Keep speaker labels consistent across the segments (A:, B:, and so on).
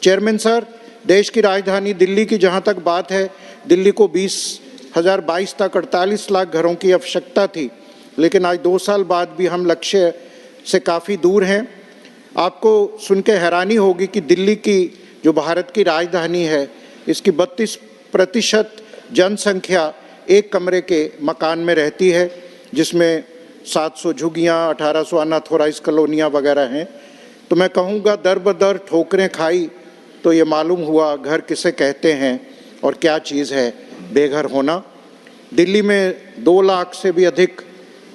A: Chairman sir, देश की राजधानी दिल्ली की जहाँ तक बात है, दिल्ली को 2022 तक 48 लाख घरों की आवश्यकता थी, लेकिन आज 2 साल बाद भी हम लक्ष्य से काफ़ी दूर हैं। आपको सुन के हैरानी होगी कि दिल्ली की जो भारत की राजधानी है, इसकी 32% जनसंख्या एक कमरे के मकान में रहती है, जिसमें 700 झुग्गियाँ, 1800 अनऑथोराइज्ड कॉलोनियाँ वगैरह हैं। तो मैं कहूँगा, दर बदर ठोकरें खाई तो ये मालूम हुआ घर किसे कहते हैं और क्या चीज़ है बेघर होना। दिल्ली में 2 लाख से भी अधिक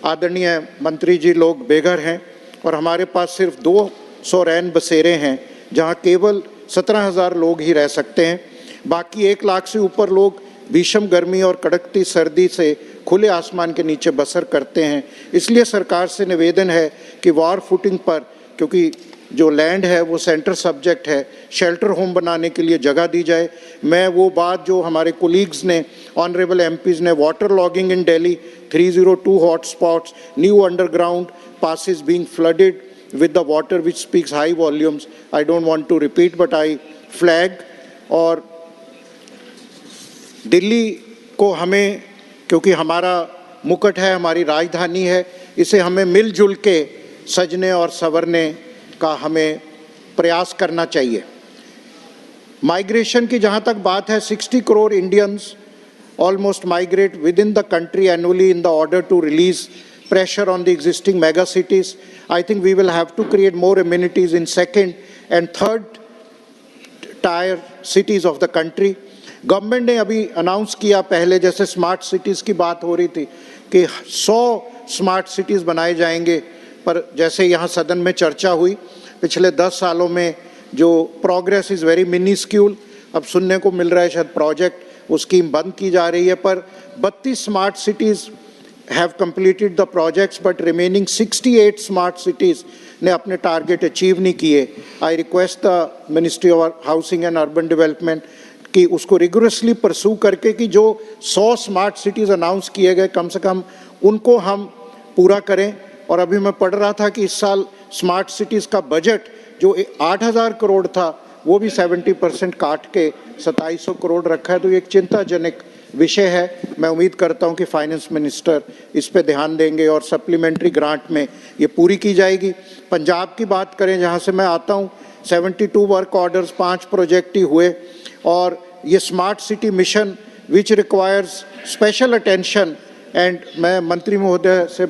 A: आदरणीय मंत्री जी लोग बेघर हैं और हमारे पास सिर्फ 200 रैन बसेरे हैं, जहां केवल 17,000 लोग ही रह सकते हैं। बाकी 1 लाख से ऊपर लोग भीषण गर्मी और कड़कती सर्दी से खुले आसमान के नीचे बसर करते हैं। इसलिए सरकार से निवेदन है कि वॉर फुटिंग पर, क्योंकि जो लैंड है वो सेंटर सब्जेक्ट है, शेल्टर होम बनाने के लिए जगह दी जाए। मैं वो बात जो हमारे कोलीग्स ने, ऑनरेबल एमपीज़ ने, water logging in Delhi, 302 hot spots, new underground passes being flooded with the water which speaks high volumes. I don't want to repeat, but I flag. और दिल्ली को हमें, क्योंकि हमारा मुकुट है, हमारी राजधानी है, इसे हमें मिलजुल के सजने और संवरने का हमें प्रयास करना चाहिए। माइग्रेशन की जहाँ तक बात है, 60 crore Indians almost migrate within the country annually in the order to release pressure on the existing mega cities. I think we will have to create more amenities in second and third tier cities of the country. Government ने अभी announce किया, पहले जैसे smart cities की बात हो रही थी कि 100 स्मार्ट सिटीज़ बनाए जाएंगे, पर जैसे यहाँ सदन में चर्चा हुई, पिछले 10 सालों में जो प्रोग्रेस इज़ वेरी मिनिस्क्यूल। अब सुनने को मिल रहा है शायद प्रोजेक्ट, वो स्कीम बंद की जा रही है, पर 32 smart cities have completed the projects, but remaining 68 smart cities ने अपने टारगेट अचीव नहीं किए। I request the Ministry of Housing and Urban Development कि उसको रिगोरसली परसू करके कि जो 100 स्मार्ट सिटीज़ अनाउंस किए गए, कम से कम उनको हम पूरा करें। और अभी मैं पढ़ रहा था कि इस साल स्मार्ट सिटीज़ का बजट जो 8,000 करोड़ था, वो भी 70% काट के 2700 करोड़ रखा है। तो ये एक चिंताजनक विषय है। मैं उम्मीद करता हूं कि फाइनेंस मिनिस्टर इस पे ध्यान देंगे और सप्लीमेंट्री ग्रांट में ये पूरी की जाएगी। पंजाब की बात करें, जहां से मैं आता हूं, 72 वर्क ऑर्डर्स, 5 प्रोजेक्ट ही हुए। और ये smart city mission which requires special attention, and मैं मंत्री महोदय से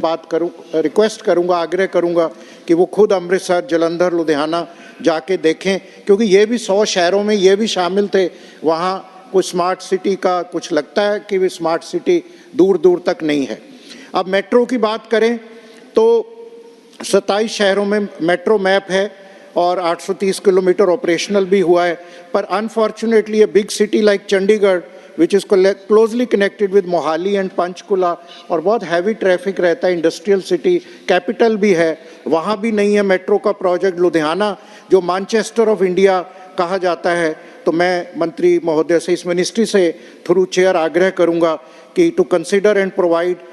A: रिक्वेस्ट करूंगा, आग्रह करूंगा कि वो खुद अमृतसर, जलंधर, लुधियाना जाके देखें, क्योंकि ये भी 100 शहरों में ये भी शामिल थे। वहाँ कुछ स्मार्ट सिटी का कुछ लगता है कि वे स्मार्ट सिटी दूर दूर तक नहीं है। अब मेट्रो की बात करें तो 27 शहरों में मेट्रो मैप है और 830 किलोमीटर ऑपरेशनल भी हुआ है, पर unfortunately a big city like Chandigarh which is closely connected with Mohali and Panchkula, और बहुत हैवी ट्रैफिक रहता है, इंडस्ट्रियल सिटी, कैपिटल भी है, वहाँ भी नहीं है मेट्रो का प्रोजेक्ट। लुधियाना जो मैनचेस्टर ऑफ इंडिया कहा जाता है, तो मैं मंत्री महोदय से, इस मिनिस्ट्री से थ्रू चेयर आग्रह करूंगा कि to consider and provide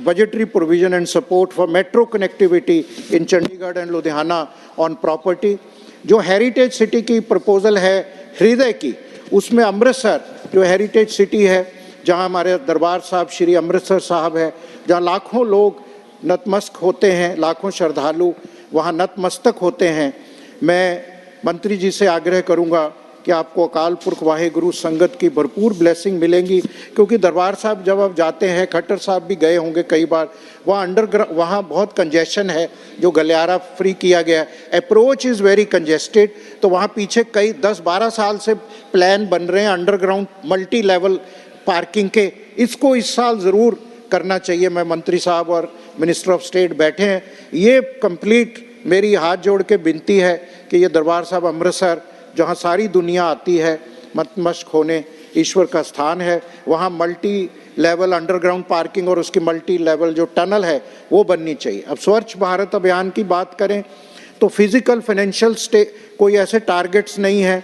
A: budgetary provision and support for metro connectivity in Chandigarh and Ludhiana on property. जो हेरिटेज सिटी की प्रपोजल है हृदय की, उसमें अमृतसर जो हेरिटेज सिटी है, जहां हमारे दरबार साहब श्री अमृतसर साहब है, जहां लाखों लोग नतमस्तक होते हैं, लाखों श्रद्धालु वहां नतमस्तक होते हैं। मैं मंत्री जी से आग्रह करूंगा कि आपको अकाल पुरख वाहेगुरु संगत की भरपूर ब्लेसिंग मिलेंगी, क्योंकि दरबार साहब जब आप जाते हैं, खट्टर साहब भी गए होंगे कई बार, वहाँ बहुत कंजेशन है, जो गलियारा फ्री किया गया, अप्रोच इज़ वेरी कंजेस्टेड। तो वहाँ पीछे कई 10-12 साल से प्लान बन रहे हैं अंडरग्राउंड मल्टी लेवल पार्किंग के, इसको इस साल ज़रूर करना चाहिए। मैं मंत्री साहब और मिनिस्टर ऑफ स्टेट बैठे हैं, ये कंप्लीट मेरी हाथ जोड़ के विनती है कि ये दरबार साहब अमृतसर, जहाँ सारी दुनिया आती है नतमस्तक होने, ईश्वर का स्थान है, वहाँ मल्टी लेवल अंडरग्राउंड पार्किंग और उसकी मल्टी लेवल जो टनल है वो बननी चाहिए। अब स्वच्छ भारत अभियान की बात करें तो फिजिकल फाइनेंशियल कोई ऐसे टारगेट्स नहीं हैं,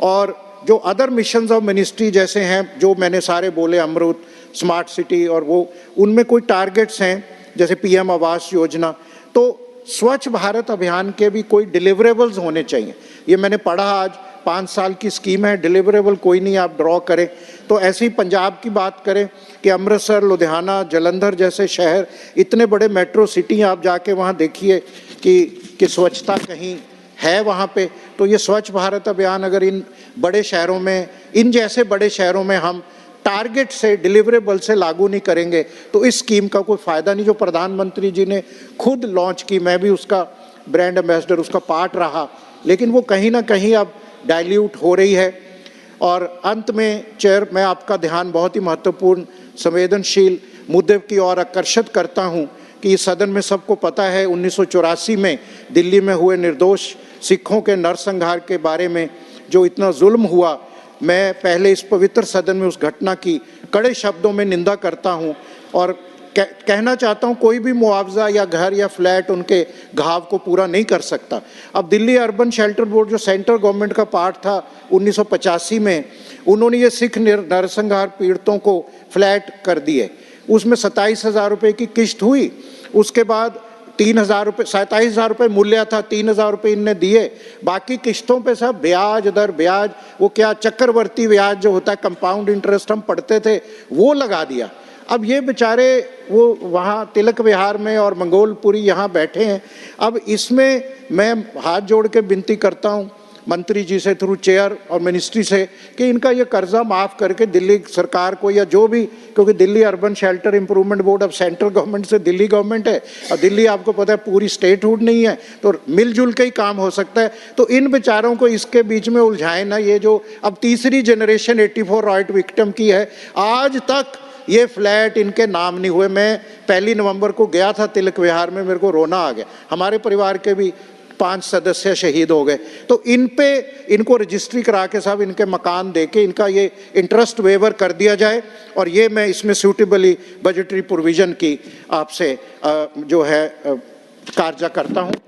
A: और जो अदर मिशंस ऑफ मिनिस्ट्री जैसे हैं जो मैंने सारे बोले, अमृत, स्मार्ट सिटी, और वो उनमें कोई टारगेट्स हैं जैसे पीएम आवास योजना। तो स्वच्छ भारत अभियान के भी कोई डिलीवरेबल्स होने चाहिए। ये मैंने पढ़ा आज 5 साल की स्कीम है, डिलीवरेबल कोई नहीं आप ड्रॉ करें। तो ऐसे ही पंजाब की बात करें कि अमृतसर, लुधियाना, जालंधर जैसे शहर, इतने बड़े मेट्रो सिटी, आप जाके वहाँ देखिए कि स्वच्छता कहीं है वहाँ पे। तो ये स्वच्छ भारत अभियान अगर इन बड़े शहरों में, इन जैसे बड़े शहरों में हम टारगेट से, डिलीवरेबल से लागू नहीं करेंगे तो इस स्कीम का कोई फ़ायदा नहीं, जो प्रधानमंत्री जी ने खुद लॉन्च की। मैं भी उसका ब्रांड एम्बेसडर, उसका पार्ट रहा, लेकिन वो कहीं ना कहीं अब डाइल्यूट हो रही है। और अंत में चेयर, मैं आपका ध्यान बहुत ही महत्वपूर्ण संवेदनशील मुद्दे की ओर आकर्षित करता हूँ कि इस सदन में सबको पता है 1984 में दिल्ली में हुए निर्दोष सिखों के नरसंहार के बारे में जो इतना जुल्म हुआ। मैं पहले इस पवित्र सदन में उस घटना की कड़े शब्दों में निंदा करता हूं और कहना चाहता हूं कोई भी मुआवजा या घर या फ्लैट उनके घाव को पूरा नहीं कर सकता। अब दिल्ली अर्बन शेल्टर बोर्ड जो सेंट्रल गवर्नमेंट का पार्ट था 1985 में, उन्होंने ये सिख नरसंहार पीड़ितों को फ्लैट कर दिए। उसमें 27,000 रुपये की किस्त हुई, उसके बाद 3,000 रुपये, 27,000 रुपये मूल्य था, 3,000 रुपये इनने दिए। बाकी किस्तों पे सब ब्याज दर ब्याज, वो क्या चक्रवर्ती ब्याज जो होता है, कंपाउंड इंटरेस्ट हम पढ़ते थे, वो लगा दिया। अब ये बेचारे वो वहाँ तिलक विहार में और मंगोलपुरी यहाँ बैठे हैं। अब इसमें मैं हाथ जोड़ के विनती करता हूँ मंत्री जी से, थ्रू चेयर और मिनिस्ट्री से, कि इनका ये कर्जा माफ़ करके दिल्ली सरकार को, या जो भी, क्योंकि Delhi urban shelter improvement board अब सेंट्रल गवर्नमेंट से दिल्ली गवर्नमेंट है और दिल्ली आपको पता है पूरी स्टेटहुड नहीं है, तो मिलजुल के ही काम हो सकता है। तो इन बेचारों को इसके बीच में उलझाए ना। ये जो अब तीसरी जनरेशन 84 राइट विक्टिम की है, आज तक ये फ्लैट इनके नाम नहीं हुए। मैं 1 नवंबर को गया था तिलक विहार में, मेरे को रोना आ गया। हमारे परिवार के भी 5 सदस्य शहीद हो गए। तो इन पे इनको रजिस्ट्री करा के साहब इनके मकान दे के इनका ये इंटरेस्ट वेवर कर दिया जाए, और ये मैं इसमें सूटेबली बजटरी प्रोविज़न की आपसे जो है कार्य करता हूँ।